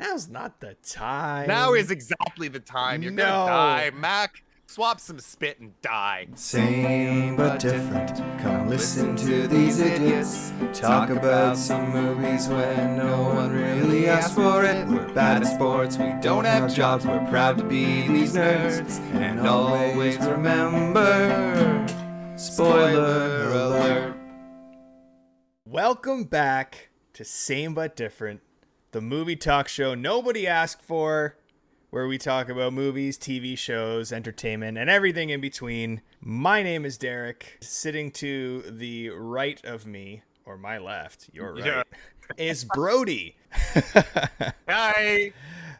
Now's not the time. Now is exactly the time. You're gonna die. Mac, swap some spit and die. Same but different. Come listen to these idiots talk about some movies when no one really asked for it. We're bad at sports, we don't have jobs, we're proud to be these nerds. And always remember, spoiler alert. Welcome back to Same But Different, the movie talk show nobody asked for, where we talk about movies, TV shows, entertainment, and everything in between. My name is Derek. Sitting to the right of me, or my left, your right, is Brody. Hi.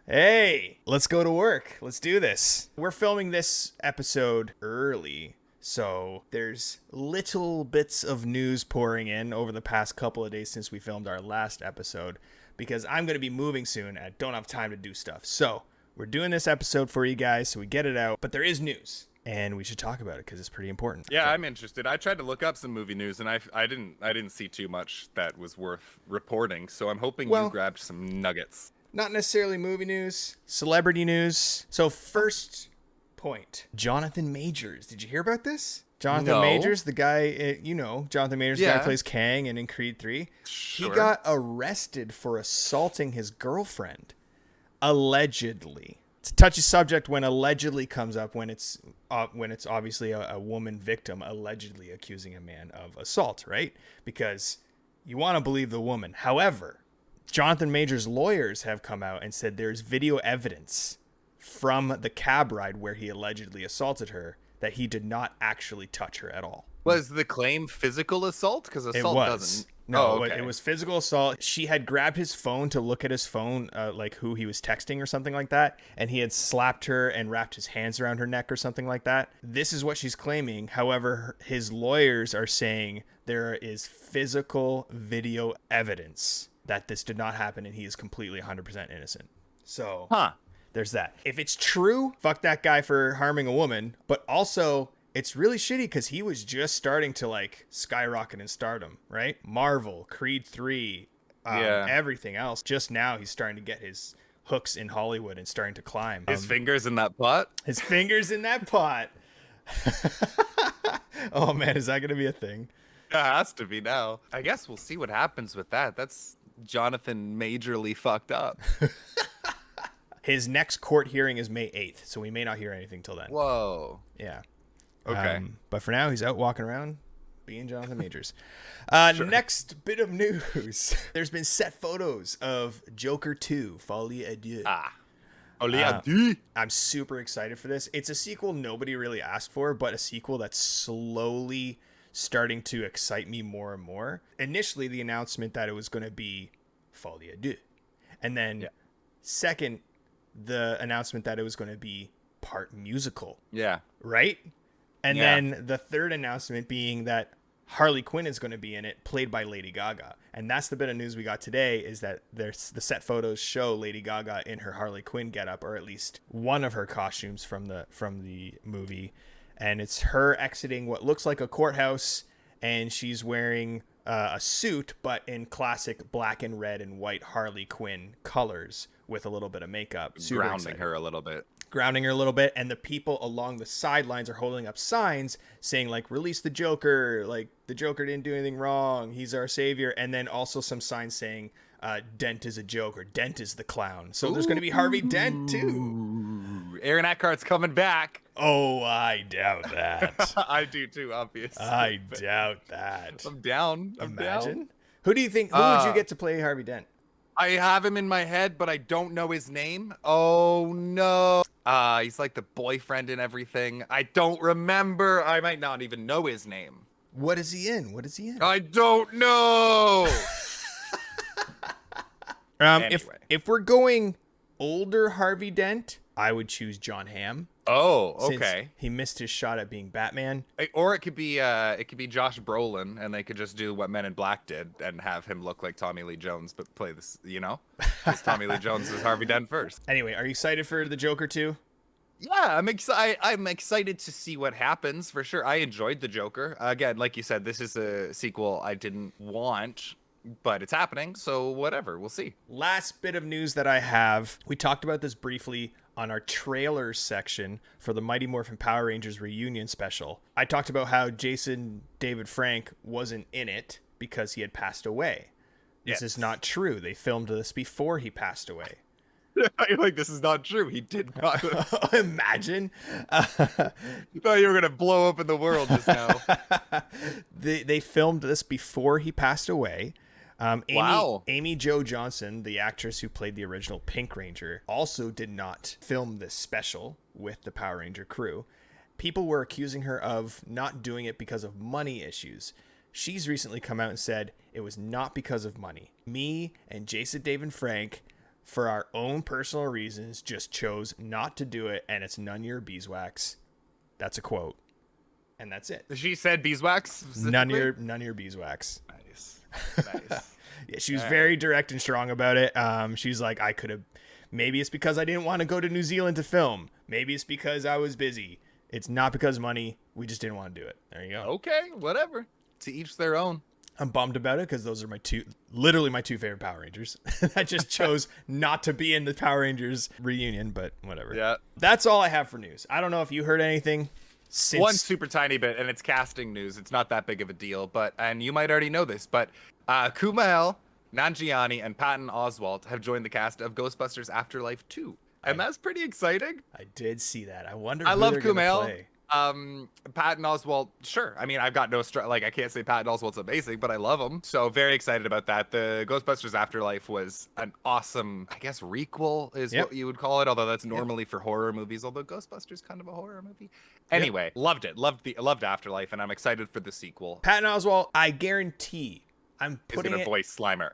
Hey, let's go to work. Let's do this. We're filming this episode early, so there's little bits of news pouring in over the past couple of days since we filmed our last episode, because I'm going to be moving soon and I don't have time to do stuff. So we're doing this episode for you guys so we get it out, but there is news and we should talk about it because it's pretty important. Yeah, I'm interested. I tried to look up some movie news and I didn't see too much that was worth reporting. So I'm hoping you grabbed some nuggets. Not necessarily movie news, celebrity news. So first point, Jonathan Majors. Did you hear about this? Jonathan Majors, the guy, Jonathan Majors, the guy who plays Kang and in Creed 3. Sure. He got arrested for assaulting his girlfriend. Allegedly. It's a touchy subject when allegedly comes up, when it's obviously a woman victim allegedly accusing a man of assault, right? Because you want to believe the woman. However, Jonathan Majors' lawyers have come out and said there's video evidence from the cab ride where he allegedly assaulted her that he did not actually touch her at all. Was the claim physical assault? Because assault doesn't. No, it was physical assault. She had grabbed his phone to look at his phone, like who he was texting or something like that, and he had slapped her and wrapped his hands around her neck or something like that. This is what she's claiming. However, his lawyers are saying there is physical video evidence that this did not happen and he is completely 100% innocent. So, there's that. If it's true, fuck that guy for harming a woman, but also it's really shitty because he was just starting to like skyrocket in stardom, right? Marvel, Creed 3, everything else. Just now he's starting to get his hooks in Hollywood and starting to climb. His fingers in that pot? His fingers in that pot. Oh man, is that going to be a thing? It has to be now. I guess we'll see what happens with that. That's Jonathan majorly fucked up. His next court hearing is May 8th, so we may not hear anything till then. Whoa. Yeah. Okay. But for now, he's out walking around being Jonathan Majors. Sure. Next bit of news. There's been set photos of Joker 2, Folie à Deux. Folie à Deux. I'm super excited for this. It's a sequel nobody really asked for, but a sequel that's slowly starting to excite me more and more. Initially, the announcement that it was going to be Folie à Deux. And then second, the announcement that it was going to be part musical. Yeah. Right? And then the third announcement being that Harley Quinn is going to be in it, played by Lady Gaga. And that's the bit of news we got today, is that there's the set photos show Lady Gaga in her Harley Quinn getup, or at least one of her costumes from the movie. And it's her exiting what looks like a courthouse, and she's wearing a suit, but in classic black and red and white Harley Quinn colors with a little bit of makeup. Super Grounding excited. her a little bit. Grounding her a little bit, and the people along the sidelines are holding up signs saying like, release the Joker, like the Joker didn't do anything wrong, he's our savior. And then also some signs saying Dent is a joke, or Dent is the clown. So there's going to be Harvey Dent too. Aaron Eckhart's coming back. Oh, I doubt that. I do too, obviously. I doubt that. I'm down. Imagine. Who do you think, who would you get to play Harvey Dent? I have him in my head, but I don't know his name. Oh no. He's like the boyfriend and everything. I don't remember. I might not even know his name. What is he in? I don't know. Anyway. If we're going older Harvey Dent, I would choose John Hamm. Oh, okay. Since he missed his shot at being Batman. Or it could be Josh Brolin, and they could just do what Men in Black did and have him look like Tommy Lee Jones, but play this, because Tommy Lee Jones was Harvey Dent first. Anyway, are you excited for the Joker 2? Yeah, I'm excited to see what happens for sure. I enjoyed the Joker. Again, like you said, this is a sequel I didn't want. but it's happening, so whatever, we'll see. Last bit of news that I have. We talked about this briefly on our trailers section for the Mighty Morphin Power Rangers reunion special. I talked about how Jason David Frank wasn't in it because he had passed away. This is not true. They filmed this before he passed away. You're like, this is not true. He did not. Imagine. You thought you were gonna blow up in the world just now. They filmed this before he passed away. Wow. Amy Jo Johnson, the actress who played the original Pink Ranger, also did not film this special with the Power Ranger crew. People were accusing her of not doing it because of money issues. She's recently come out and said it was not because of money. Me and Jason David Frank, for our own personal reasons, just chose not to do it, and it's none of your beeswax. That's a quote. And that's it. She said beeswax? None of your beeswax. Nice. Nice. Yeah, she was very direct and strong about it. She's like, I could have, maybe it's because I didn't want to go to New Zealand to film. Maybe it's because I was busy. It's not because of money. We just didn't want to do it. There you go. Okay, whatever. To each their own. I'm bummed about it because those are literally my two favorite Power Rangers. I just chose not to be in the Power Rangers reunion, but whatever. Yeah. That's all I have for news. I don't know if you heard anything. One super tiny bit, and it's casting news. It's not that big of a deal, and you might already know this, but Kumail Nanjiani and Patton Oswalt have joined the cast of Ghostbusters Afterlife 2, and that's pretty exciting. I did see that. I wonder. I who love they're gonna Kumail. play. Patton Oswalt, sure. I mean, I've got no I can't say Patton Oswalt's amazing, but I love him. So very excited about that. The Ghostbusters Afterlife was an awesome, I guess, requel is what you would call it, although that's normally for horror movies, although Ghostbusters kind of a horror movie. Anyway, loved it. Loved Afterlife, and I'm excited for the sequel. Patton Oswalt, I guarantee I'm Is putting gonna voice Slimer.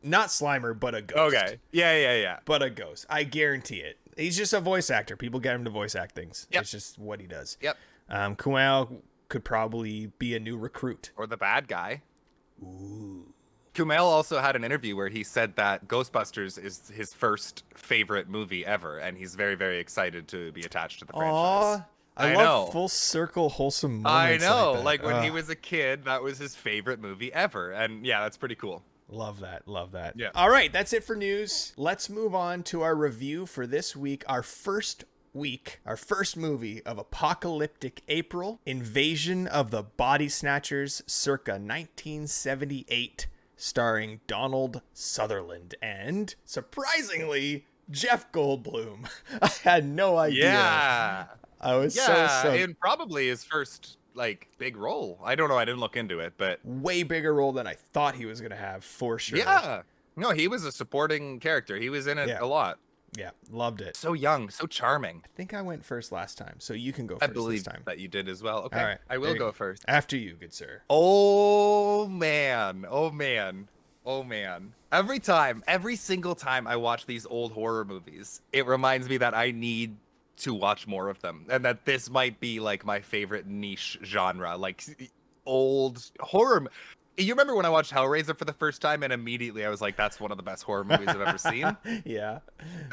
not Slimer, but a ghost. Okay. Yeah. But a ghost. I guarantee it. He's just a voice actor. People get him to voice act things. Yep. It's just what he does. Yep. Kumail could probably be a new recruit. Or the bad guy. Ooh. Kumail also had an interview where he said that Ghostbusters is his first favorite movie ever, and he's very, very excited to be attached to the franchise. I love know. full circle wholesome I moments. know. that. Like when he was a kid, that was his favorite movie ever. And yeah, that's pretty cool. Love that. Yeah. All right, that's it for news. Let's move on to our review for this week. Our first movie of Apocalyptic April, Invasion of the Body Snatchers, circa 1978, starring Donald Sutherland and, surprisingly, Jeff Goldblum. I had no idea. Yeah. I was so and probably his first big role. I don't know. I didn't look into it, but way bigger role than I thought he was going to have, for sure. yeah. No, he was a supporting character. He was in it a lot. Yeah, loved it. So young, so charming. I think I went first last time, so you can go I first believe this time. that you did as well. Okay, All right, I will go first. After you, good sir. Oh man. Every single time I watch these old horror movies, it reminds me that I need to watch more of them, and that this might be like my favorite niche genre, like old horror. You remember when I watched Hellraiser for the first time, and immediately I was like, that's one of the best horror movies I've ever seen. Yeah.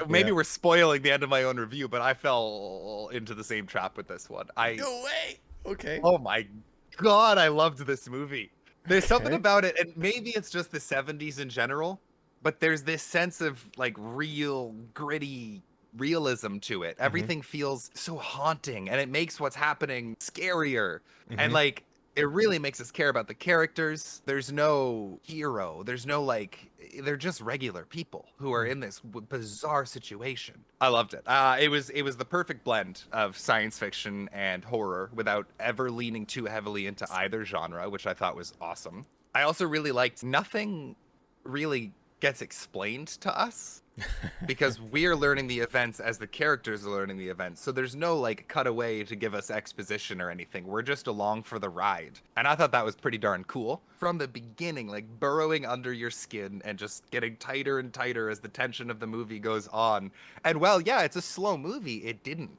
Maybe we're spoiling the end of my own review, but I fell into the same trap with this one. No way. Okay. Oh my God, I loved this movie. There's something about it, and maybe it's just the 70s in general, but there's this sense of real, gritty realism to it. Everything feels so haunting, and it makes what's happening scarier. And it really makes us care about the characters. There's no hero. There's no they're just regular people who are in this bizarre situation. I loved it. It was the perfect blend of science fiction and horror without ever leaning too heavily into either genre, which I thought was awesome. I also really liked nothing really gets explained to us because we're learning the events as the characters are learning the events. So there's no cutaway to give us exposition or anything. We're just along for the ride. And I thought that was pretty darn cool. From the beginning, burrowing under your skin and just getting tighter and tighter as the tension of the movie goes on. And yeah, it's a slow movie. It didn't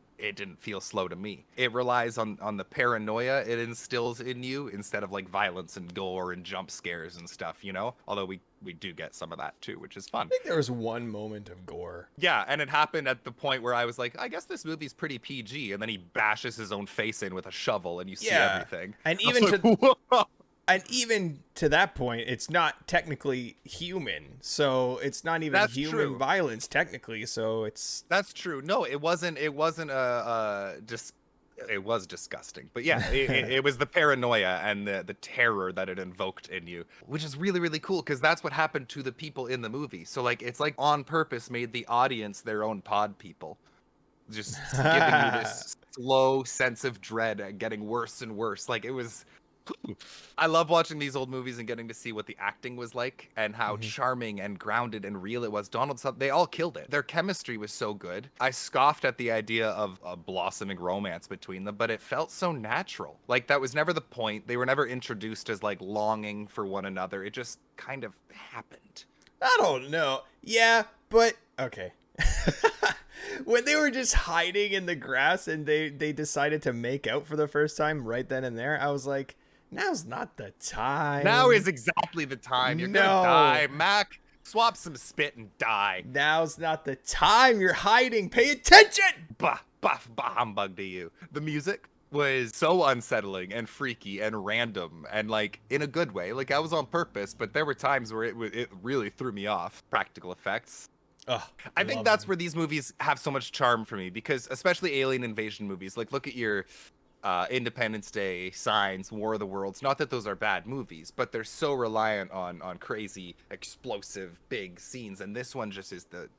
feel slow to me. It relies on the paranoia it instills in you instead of violence and gore and jump scares and stuff, although we do get some of that too, which is fun. I think there was one moment of gore. Yeah, and it happened at the point where I was like, I guess this movie's pretty PG, and then he bashes his own face in with a shovel and you see everything. And I was even like, whoa. And even to that point, it's not technically human. So it's not even That's human true. violence technically. So it's That's true. No, it wasn't. It wasn't just. It was disgusting, but yeah, it was the paranoia and the terror that it invoked in you, which is really really cool because that's what happened to the people in the movie. So like it's like on purpose made the audience their own pod people, just giving you this slow sense of dread and getting worse and worse. Like it was. I love watching these old movies and getting to see what the acting was like and how charming and grounded and real it was. Donald Sutherland, they all killed it. Their chemistry was so good. I scoffed at the idea of a blossoming romance between them, but it felt so natural. Like that was never the point. They were never introduced as like longing for one another. It just kind of happened. I don't know. Yeah, but okay. When they were just hiding in the grass and they decided to make out for the first time right then and there, I was like, now's not the time. Now is exactly the time. You're gonna die. Mac, swap some spit and die. Now's not the time. You're hiding. Pay attention. Bah, bah, bah, humbug to you. The music was so unsettling and freaky and random and like in a good way. Like I was on purpose, but there were times where it really threw me off. Practical effects. Ugh, I think that's where these movies have so much charm for me because especially alien invasion movies, like look at your Independence Day, Signs, War of the Worlds. Not that those are bad movies, but they're so reliant on crazy, explosive, big scenes, and this one just is the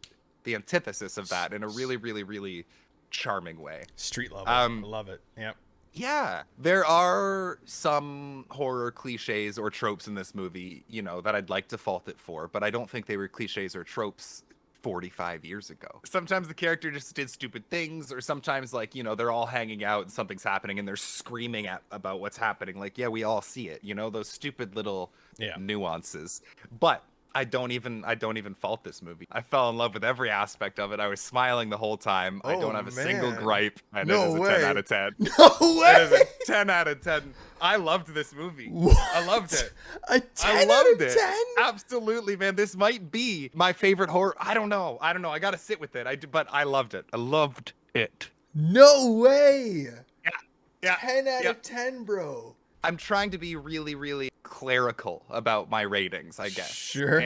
antithesis of that in a really, really, really charming way. Street level. I love it. Yep. Yeah, there are some horror cliches or tropes in this movie, you know, that I'd like to fault it for, but I don't think they were cliches or tropes 45 years ago. Sometimes the character just did stupid things, or sometimes like, you know, they're all hanging out and something's happening and they're screaming about what's happening. Like, yeah, we all see it, you know, those stupid little nuances. But I don't even fault this movie. I fell in love with every aspect of it. I was smiling the whole time. I don't have a single gripe, and it is a 10 out of 10. No way. It is a 10 out of 10. I loved this movie. What? I loved it. A 10 I loved out of it. 10? Absolutely, man. This might be my favorite horror. I don't know. I got to sit with it. But I loved it. I loved it. No way. Yeah. 10 out of 10, bro. I'm trying to be really, really clerical about my ratings, I guess. Sure.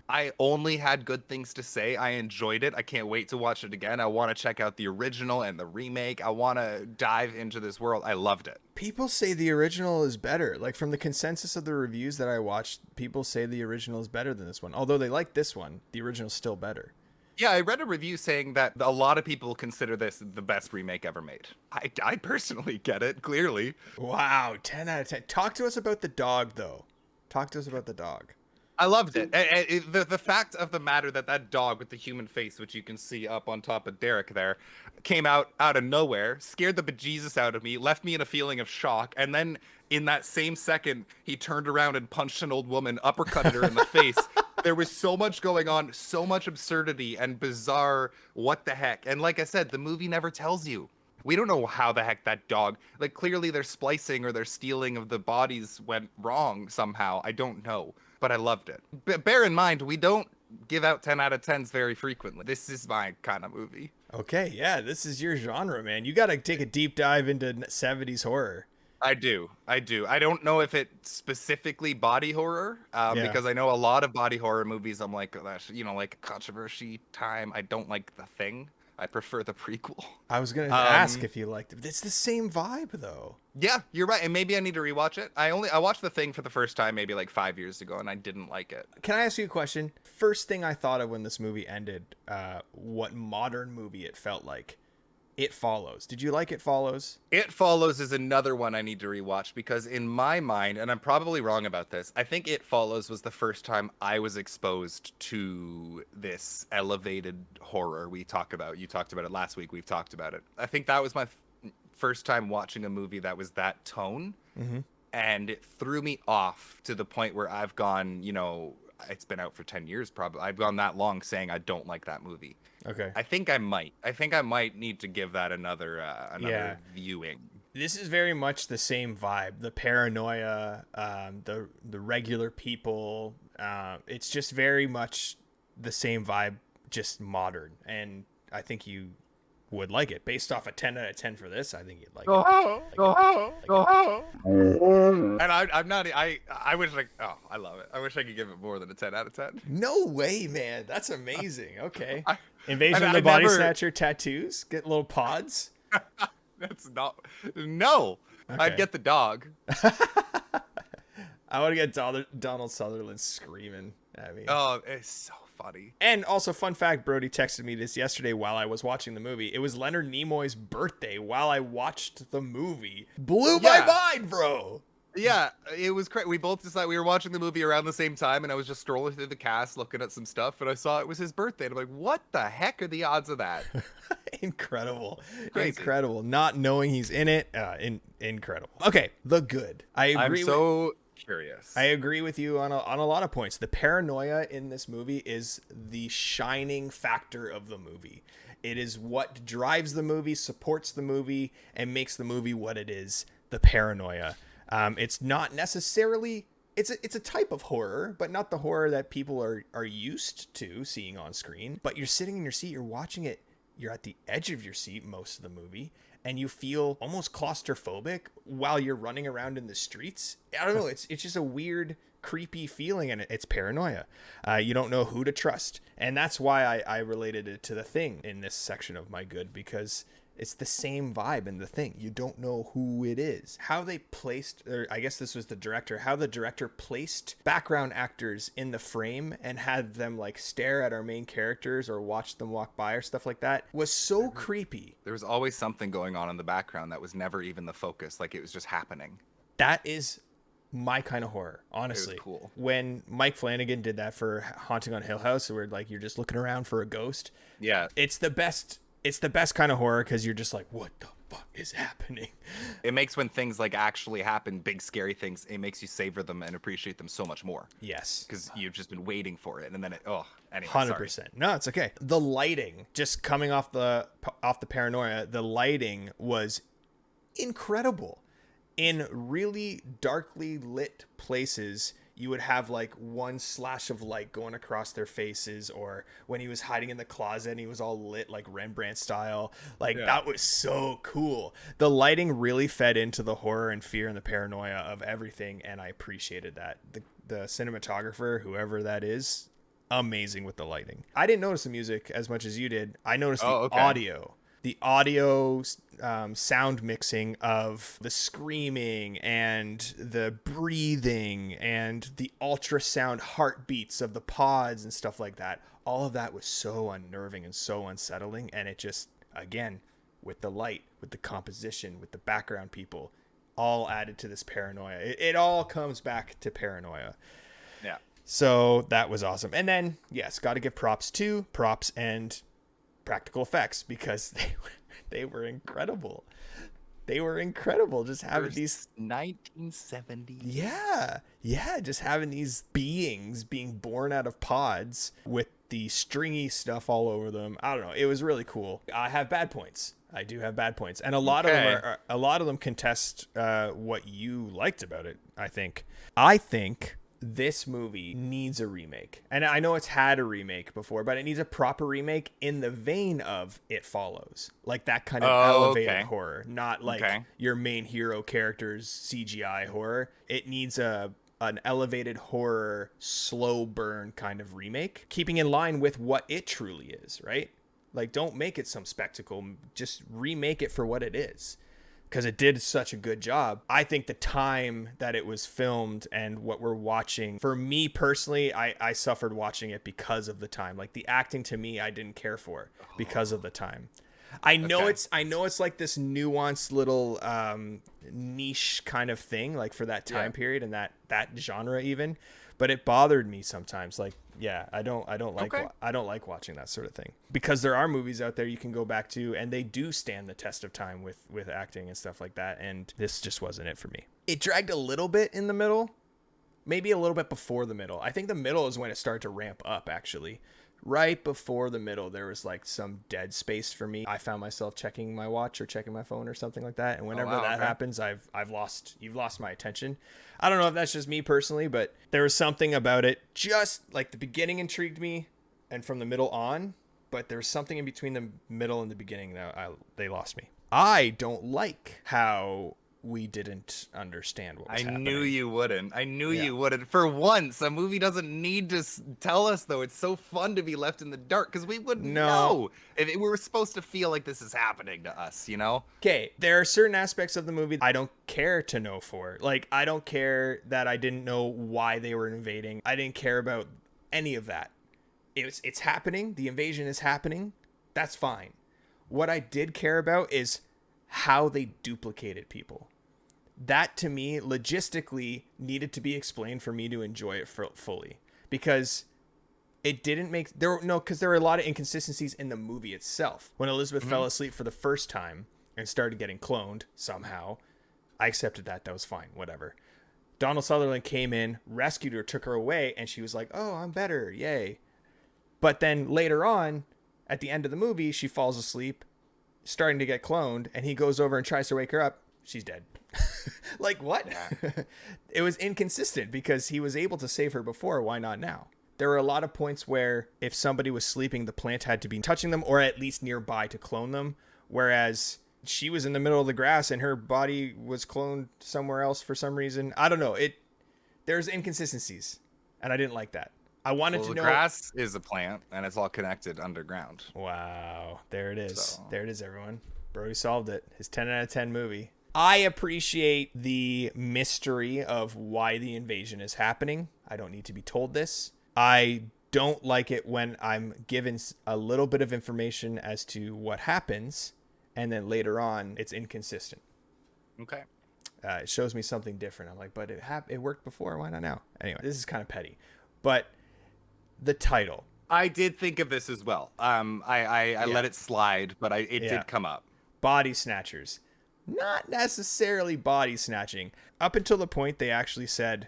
I only had good things to say. I enjoyed it. I can't wait to watch it again. I want to check out the original and the remake. I want to dive into this world. I loved it. People say the original is better. Like from the consensus of the reviews that I watched, people say the original is better than this one. Although they like this one, the original's still better. Yeah, I read a review saying that a lot of people consider this the best remake ever made. I personally get it, clearly. Wow, 10 out of 10. Talk to us about the dog, though. Talk to us about the dog. I loved it. And the fact of the matter that dog with the human face, which you can see up on top of Derek there, came out of nowhere, scared the bejesus out of me, left me in a feeling of shock, and then in that same second, he turned around and punched an old woman, uppercutted her in the face. There was so much going on, so much absurdity and bizarre what the heck. And like I said, the movie never tells you. We don't know how the heck that dog, like clearly their splicing or their stealing of the bodies went wrong somehow. I don't know, but I loved it. But bear in mind, we don't give out 10 out of 10s very frequently. This is my kind of movie. Okay, yeah, this is your genre, man. You got to take a deep dive into 70s horror. I do. I don't know if it's specifically body horror, because I know a lot of body horror movies. I'm like, you know, like controversy time. I don't like The Thing. I prefer the prequel. I was gonna ask if you liked it. It's the same vibe, though. Yeah, you're right. And maybe I need to rewatch it. I watched The Thing for the first time maybe like 5 years ago, and I didn't like it. Can I ask you a question? First thing I thought of when this movie ended, what modern movie it felt like. It Follows. Did you like It Follows? It Follows is another one I need to rewatch because in my mind, and I'm probably wrong about this, I think It Follows was the first time I was exposed to this elevated horror we talk about. You talked about it last week. We've talked about it. I think that was my first time watching a movie that was that tone. Mm-hmm. And it threw me off to the point where I've gone, you know, it's been out for 10 years probably. I've gone that long saying I don't like that movie. Okay. I think I might need to give that another viewing. This is very much the same vibe. The paranoia, the regular people. It's just very much the same vibe, just modern. And I think you would like it. Based off a 10 out of 10 for this, I think you'd like Go it. ho, Like go it. ho, Like go it. ho. And I'm not. I wish like. Oh, I love it. I wish I could give it more than a 10 out of 10. No way, man. That's amazing. Okay. I- Invasion of I the Body never- Snatcher tattoos. Get little pods. That's not. No. Okay. I'd get the dog. I want to get Donald Sutherland screaming at me. Oh, it's so funny. And also, fun fact, Brody texted me this yesterday while I was watching the movie. It was Leonard Nimoy's birthday while I watched the movie. Blew my mind, bro. Yeah, it was crazy. We both decided we were watching the movie around the same time, and I was just strolling through the cast looking at some stuff, and I saw it was his birthday. And I'm like, what the heck are the odds of that? Incredible. Crazy. Incredible. Not knowing he's in it. Incredible. Okay, the good. I'm so curious. I agree with you on a lot of points. The paranoia in this movie is the shining factor of the movie. It is what drives the movie, supports the movie, and makes the movie what it is, the paranoia. It's not necessarily... It's a type of horror, but not the horror that people are used to seeing on screen. But you're sitting in your seat, you're watching it, you're at the edge of your seat most of the movie, and you feel almost claustrophobic while you're running around in the streets. I don't know, it's just a weird, creepy feeling, and it's paranoia. You don't know who to trust. And that's why I related it to The Thing in this section of my good, because it's the same vibe in The Thing. You don't know who it is. How they placed, or I guess this was the director, how the director placed background actors in the frame and had them like stare at our main characters or watch them walk by or stuff like that was so creepy. There was always something going on in the background that was never even the focus. Like it was just happening. That is my kind of horror, honestly. It was cool. When Mike Flanagan did that for Haunting on Hill House, where like you're just looking around for a ghost. Yeah. It's the best kind of horror because you're just like, what the fuck is happening? It makes when things like actually happen, big scary things, it makes you savor them and appreciate them so much more. Yes. Because you've just been waiting for it, and then anyway, 100%. No, it's okay. The lighting, just coming off the paranoia, the lighting was incredible. In really darkly lit places, you would have like one slash of light going across their faces, or when he was hiding in the closet and he was all lit like Rembrandt style. That was so cool. The lighting really fed into the horror and fear and the paranoia of everything, and I appreciated that. The cinematographer, whoever that is, amazing with the lighting. I didn't notice the music as much as you did. I noticed audio. The audio sound mixing of the screaming and the breathing and the ultrasound heartbeats of the pods and stuff like that. All of that was so unnerving and so unsettling. And it just, again, with the light, with the composition, with the background people, all added to this paranoia. It all comes back to paranoia. Yeah. So that was awesome. And then, yes, got to give props and practical effects, because they were incredible. They were incredible. Just having these 1970s. Yeah, just having these beings being born out of pods with the stringy stuff all over them. I don't know. It was really cool. I have bad points. I do have bad points, and a lot of them contest what you liked about it. I think this movie needs a remake. And I know it's had a remake before, but it needs a proper remake in the vein of It Follows. Like that kind of elevated horror, not like your main hero character's CGI horror. It needs an elevated horror, slow burn kind of remake, keeping in line with what it truly is, right? Like, don't make it some spectacle. Just remake it for what it is, because it did such a good job. I think the time that it was filmed and what we're watching, for me personally, I suffered watching it because of the time. Like the acting to me, I didn't care for because of the time. I know it's like this nuanced little niche kind of thing, like for that time period and that genre even, but it bothered me sometimes. Like, yeah, I don't like watching that sort of thing, because there are movies out there you can go back to and they do stand the test of time with acting and stuff like that. And this just wasn't it for me. It dragged a little bit in the middle, maybe a little bit before the middle. I think the middle is when it started to ramp up, actually. Right before the middle, there was like some dead space for me. I found myself checking my watch or checking my phone or something like that. And whenever that happens, you've lost my attention. I don't know if that's just me personally, but there was something about it. Just like the beginning intrigued me, and from the middle on, but there's something in between the middle and the beginning that they lost me. I don't like how we didn't understand what was happening. I knew you wouldn't. I knew Yeah. you wouldn't. For once, a movie doesn't need to tell us, though. It's so fun to be left in the dark because we wouldn't know if we were supposed to feel like this is happening to us, you know? Okay, there are certain aspects of the movie I don't care to know for. Like, I don't care that I didn't know why they were invading. I didn't care about any of that. It's happening. The invasion is happening. That's fine. What I did care about is how they duplicated people. That, to me, logistically needed to be explained for me to enjoy it fully. Because it didn't make... because there were a lot of inconsistencies in the movie itself. When Elizabeth fell asleep for the first time and started getting cloned somehow, I accepted that. That was fine. Whatever. Donald Sutherland came in, rescued her, took her away, and she was like, oh, I'm better. Yay. But then later on, at the end of the movie, she falls asleep, starting to get cloned, and he goes over and tries to wake her up. She's dead. Like, what? Yeah. It was inconsistent because he was able to save her before. Why not now? There were a lot of points where if somebody was sleeping, the plant had to be touching them or at least nearby to clone them. Whereas she was in the middle of the grass and her body was cloned somewhere else for some reason. I don't know. There's inconsistencies, and I didn't like that. I wanted to know. The grass is a plant, and it's all connected underground. Wow. There it is. So. There it is, everyone. Brody solved it. His 10 out of 10 movie. I appreciate the mystery of why the invasion is happening. I don't need to be told this. I don't like it when I'm given a little bit of information as to what happens, and then later on, it's inconsistent. Okay. It shows me something different. I'm like, but it worked before. Why not now? Anyway, this is kind of petty. But the title. I did think of this as well. I let it slide, but it did come up. Body Snatchers. Not necessarily body snatching. Up until the point they actually said,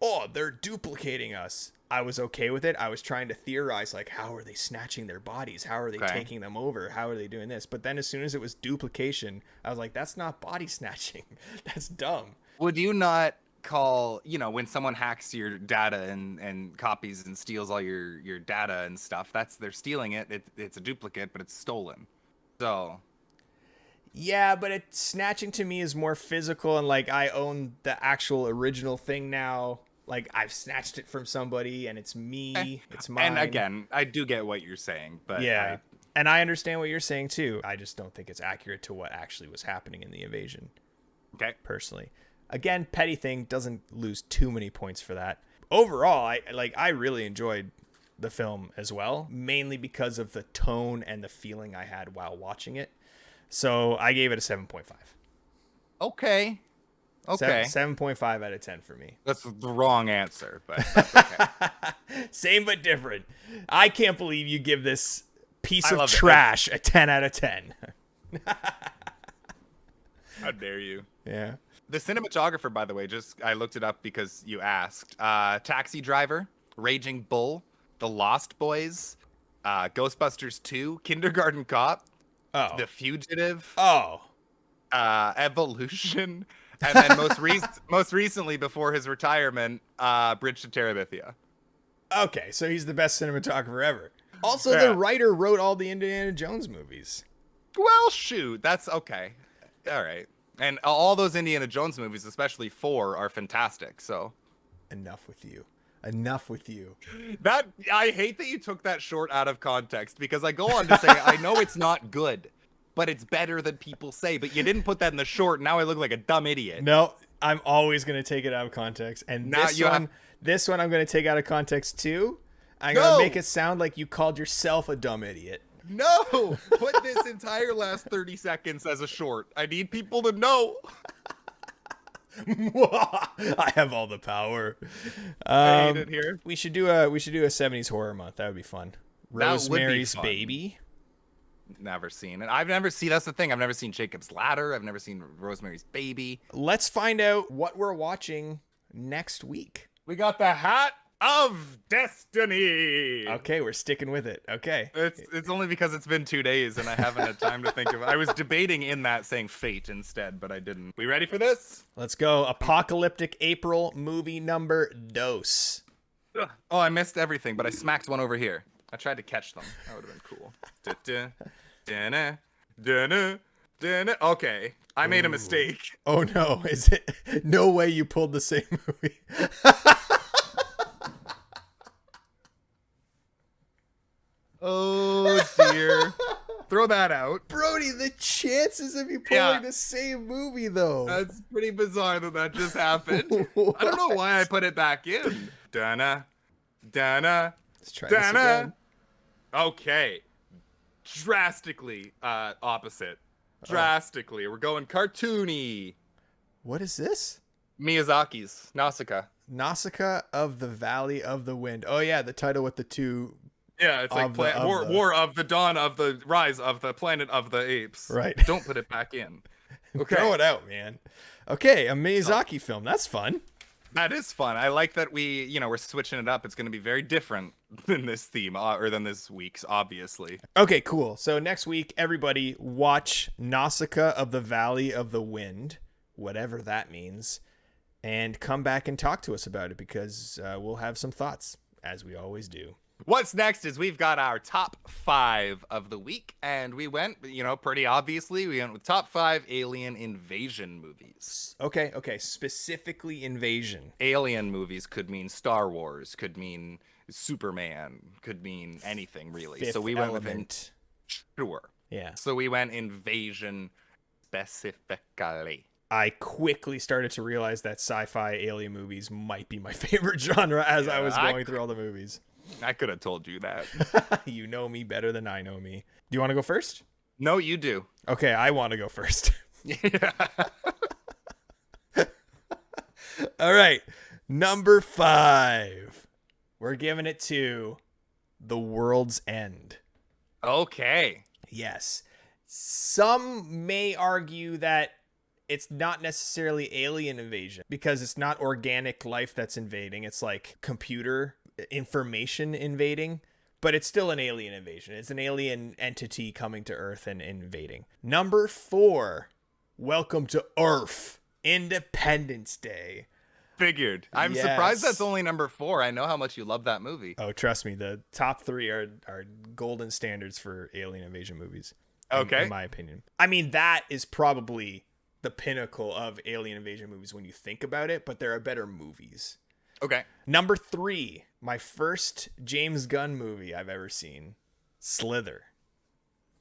oh, they're duplicating us. I was okay with it. I was trying to theorize, like, how are they snatching their bodies? How are they taking them over? How are they doing this? But then as soon as it was duplication, I was like, that's not body snatching. That's dumb. Would you not call, when someone hacks your data and copies and steals all your data and stuff, they're stealing it. It's a duplicate, but it's stolen. So... Yeah, but snatching to me is more physical, and like I own the actual original thing now. Like I've snatched it from somebody, and it's me. It's mine. And again, I do get what you're saying, but yeah, and I understand what you're saying too. I just don't think it's accurate to what actually was happening in the invasion. Okay, personally, again, petty thing, doesn't lose too many points for that. Overall, I really enjoyed the film as well, mainly because of the tone and the feeling I had while watching it. So I gave it a 7.5. Okay. 7.5 out of 10 for me. That's the wrong answer, but that's okay. Same but different. I can't believe you give this piece of love trash a 10 out of 10. How dare you? Yeah. The cinematographer, by the way, I looked it up because you asked. Taxi Driver, Raging Bull, The Lost Boys, Ghostbusters 2, Kindergarten Cop, The Fugitive, Evolution, and then most recently, before his retirement, Bridge to Terabithia. Okay, so he's the best cinematographer ever. Also, the writer wrote all the Indiana Jones movies. Well, shoot, that's okay. All right. And all those Indiana Jones movies, especially 4, are fantastic, so. Enough with you. Enough with you. I hate that you took that short out of context, because I go on to say, I know it's not good, but it's better than people say, but you didn't put that in the short. Now I look like a dumb idiot. No, I'm always going to take it out of context. And now this one I'm going to take out of context too. I'm going to make it sound like you called yourself a dumb idiot. No, put this entire last 30 seconds as a short. I need people to know. I have all the power. I hate it here. We should do a 70s horror month. That would be fun. Rosemary's Baby. Never seen it. I've never seen. That's the thing. I've never seen Jacob's Ladder. I've never seen Rosemary's Baby. Let's find out what we're watching next week. We got the Hat of Destiny. Okay, we're sticking with it. Okay. It's only because it's been 2 days and I haven't had time to think of it. I was debating in that saying Fate instead, but I didn't. We ready for this? Let's go. Apocalyptic April movie number dos. Oh, I missed everything, but I smacked one over here. I tried to catch them. That would have been cool. Da-da, da-na, da-na, da-na. Okay, I made a mistake. Oh no, is it? No way you pulled the same movie. Oh dear. Throw that out. Brody, the chances of you pulling the same movie, though. That's pretty bizarre that just happened. I don't know why I put it back in. Dana. Let's try this again. Okay. Drastically opposite. Drastically. We're going cartoony. What is this? Miyazaki's NAUSSICA. NAUSSICA of the Valley of the Wind. Oh yeah, the title with the two. Yeah, it's like War of the Dawn of the Rise of the Planet of the Apes. Right. Don't put it back in. Okay. Throw it out, man. Okay, a Miyazaki film. That's fun. That is fun. I like that we're switching it up. It's going to be very different than this theme, or than this week's, obviously. Okay, cool. So next week, everybody watch NAUSSICA of the Valley of the Wind, whatever that means, and come back and talk to us about it because we'll have some thoughts, as we always do. What's next is we've got our top 5 of the week, and we went, pretty obviously, we went with top 5 alien invasion movies. Okay, specifically invasion. Alien movies could mean Star Wars, could mean Superman, could mean anything really. Fifth so we Element. went with sure. Yeah. So we went invasion specifically. I quickly started to realize that sci-fi alien movies might be my favorite genre as I was going through all the movies. I could have told you that. You know me better than I know me. Do you want to go first? No, you do. Okay, I want to go first. Yeah. All right, number 5. We're giving it to The World's End. Okay. Yes. Some may argue that it's not necessarily alien invasion because it's not organic life that's invading. It's like computer information invading, but it's still an alien invasion. It's an alien entity coming to Earth and invading. Number 4, Welcome to Earth, Independence Day. Figured. I'm surprised that's only number 4. I know how much you love that movie. Oh, trust me, the top 3 are golden standards for alien invasion movies. Okay. In my opinion. I mean, that is probably the pinnacle of alien invasion movies when you think about it, but there are better movies. Okay. Number 3, my first James Gunn movie I've ever seen, Slither.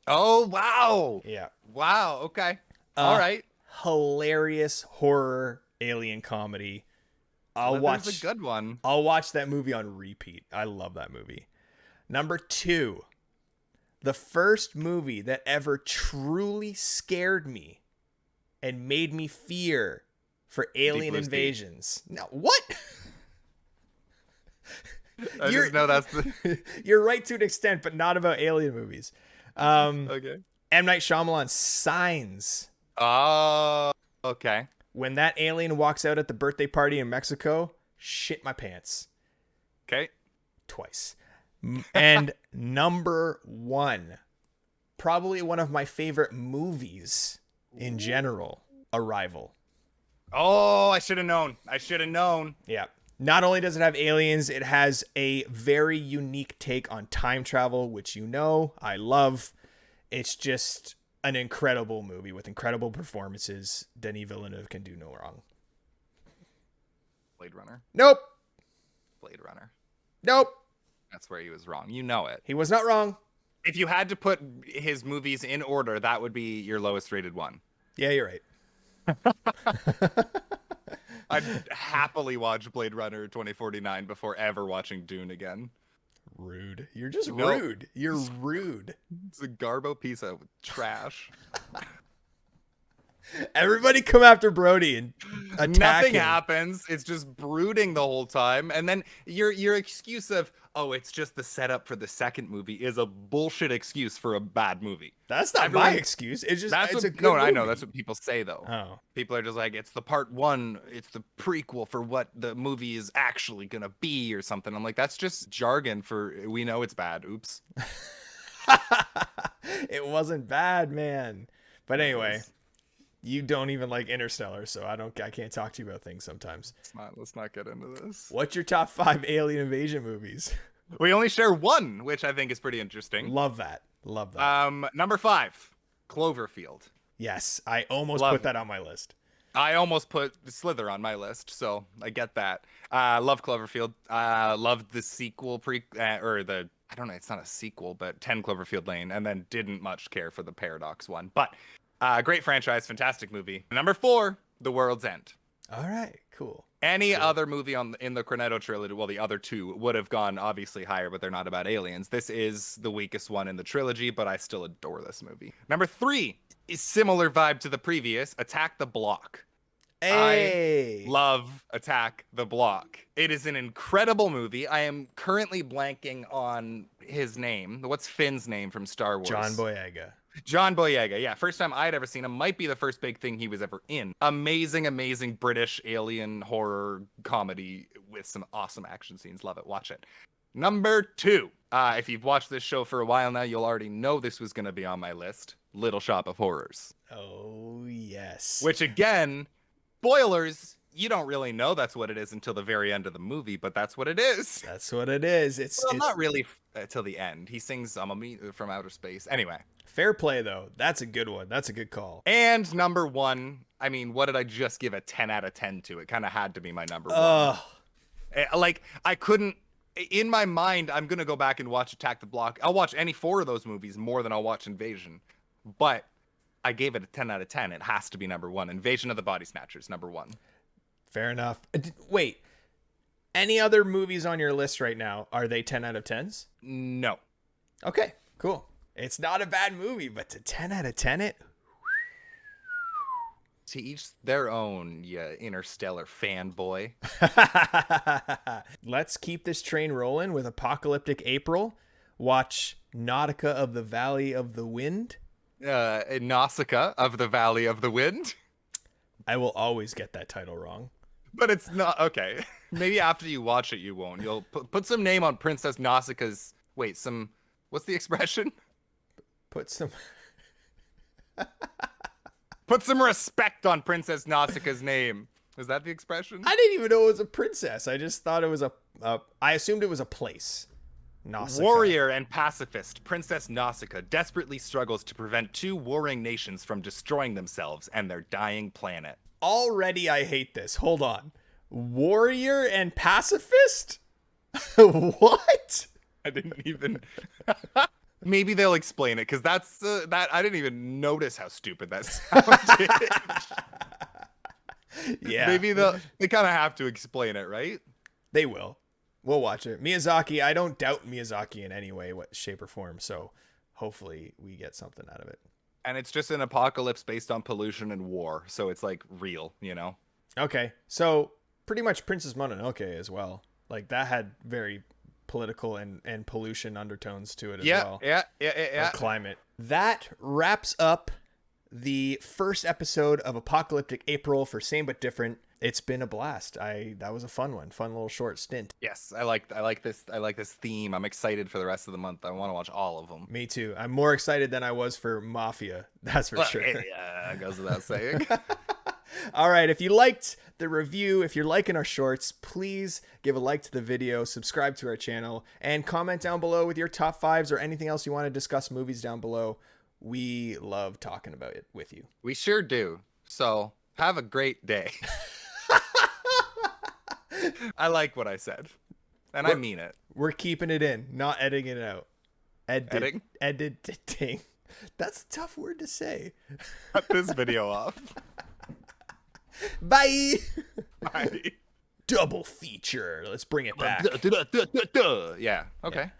Oh, wow. Yeah. Wow. Okay. All right. Hilarious horror alien comedy. That's a good one. I'll watch that movie on repeat. I love that movie. Number 2, the first movie that ever truly scared me and made me fear for alien invasions. No, what? I just know that's the... You're right to an extent, but not about alien movies. Okay. M. Night Shyamalan's Signs. Oh, okay. When that alien walks out at the birthday party in Mexico, shit my pants. Okay. Twice. And number 1, probably one of my favorite movies in general, Arrival. Oh, I should have known. Yeah. Not only does it have aliens, it has a very unique take on time travel, which I love. It's just an incredible movie with incredible performances. Denis Villeneuve can do no wrong. Blade Runner. Nope. Blade Runner. Nope. That's where he was wrong. You know it. He was not wrong. If you had to put his movies in order, that would be your lowest rated one. Yeah, you're right. I'd happily watch Blade Runner 2049 before ever watching Dune again. Rude. You're just rude. You're rude. It's a garbo piece of trash. Everybody come after Brody and attack Nothing him. happens. It's just brooding the whole time. And then your excuse of, oh, it's just the setup for the second movie is a bullshit excuse for a bad movie. That's not my excuse. It's just it's a good movie. I know that's what people say though. Oh. People are just like, it's the part 1, it's the prequel for what the movie is actually gonna be or something. I'm like, that's just jargon for we know it's bad. Oops. It wasn't bad, man. But anyway, you don't even like Interstellar, so I can't talk to you about things sometimes. Let's not get into this. What's your top 5 alien invasion movies? We only share one, which I think is pretty interesting. Love that. Love that. Number 5, Cloverfield. Yes, I almost Love put that on my list. I almost put Slither on my list, so I get that. Love Cloverfield. Loved the sequel or the, I don't know, it's not a sequel, but 10 Cloverfield Lane, and then didn't much care for the Paradox one. But great franchise, fantastic movie. Number 4, The World's End. All right, cool. Any other movie in the Cornetto trilogy, well, the other two would have gone obviously higher, but they're not about aliens. This is the weakest one in the trilogy, but I still adore this movie. Number 3 is similar vibe to the previous, Attack the Block. Hey! I love Attack the Block. It is an incredible movie. I am currently blanking on his name. What's Finn's name from Star Wars? John Boyega. John Boyega, yeah. First time I'd ever seen him. Might be the first big thing he was ever in. Amazing, amazing British alien horror comedy with some awesome action scenes. Love it. Watch it. Number 2. If you've watched this show for a while now, you'll already know this was going to be on my list. Little Shop of Horrors. Oh, yes. Which, again, spoilers, you don't really know that's what it is until the very end of the movie, but that's what it is. That's what it is. It's not really till the end. He sings from Outer Space. Anyway. Fair play, though. That's a good one. That's a good call. And number 1, I mean, what did I just give a 10 out of 10 to? It kind of had to be my number 1. Like, I couldn't, in my mind, I'm going to go back and watch Attack the Block. I'll watch any 4 of those movies more than I'll watch Invasion. But I gave it a 10 out of 10. It has to be number 1. Invasion of the Body Snatchers, number 1. Fair enough. Wait, any other movies on your list right now, are they 10 out of 10s? No. Okay, cool. It's not a bad movie, but to 10 out of 10 it? To each their own, you interstellar fanboy. Let's keep this train rolling with Apocalyptic April. Watch Nautica of the Valley of the Wind. NAUSSICA of the Valley of the Wind. I will always get that title wrong. But it's not, okay. Maybe after you watch it, you won't. You'll put some name on Princess Nausicaa's, what's the expression? Put some respect on Princess Nausicaa's name. Is that the expression? I didn't even know it was a princess. I just thought it was I assumed it was a place. Nausicaa. Warrior and pacifist, Princess Nausicaa desperately struggles to prevent 2 warring nations from destroying themselves and their dying planet. Already I hate this. Hold on. Warrior and pacifist? What? I didn't even... Maybe they'll explain it, because that's that I didn't even notice how stupid that sounded. Yeah. Maybe they kind of have to explain it, right? They will. We'll watch it. Miyazaki, I don't doubt Miyazaki in any way, shape, or form. So hopefully we get something out of it. And it's just an apocalypse based on pollution and war. So it's like real, you know? Okay. So pretty much Princess Mononoke as well. Like that had very political and pollution undertones to it as well. Yeah. Climate. That wraps up the first episode of Apocalyptic April for Same But Different. It's been a blast. That was a fun one. Fun little short stint. Yes, I like this theme. I'm excited for the rest of the month. I want to watch all of them. Me too. I'm more excited than I was for Mafia. That's for sure. Yeah, it goes without saying. All right, if you liked the review, if you're liking our shorts, please give a like to the video, subscribe to our channel, and comment down below with your top 5s or anything else you want to discuss movies down below. We love talking about it with you. We sure do. So have a great day. I like what I said, and I mean it. We're keeping it in, not editing it out. Editing? Editing. That's a tough word to say. Cut this video off. Bye. Bye. Double feature. Let's bring it back. Yeah. Okay.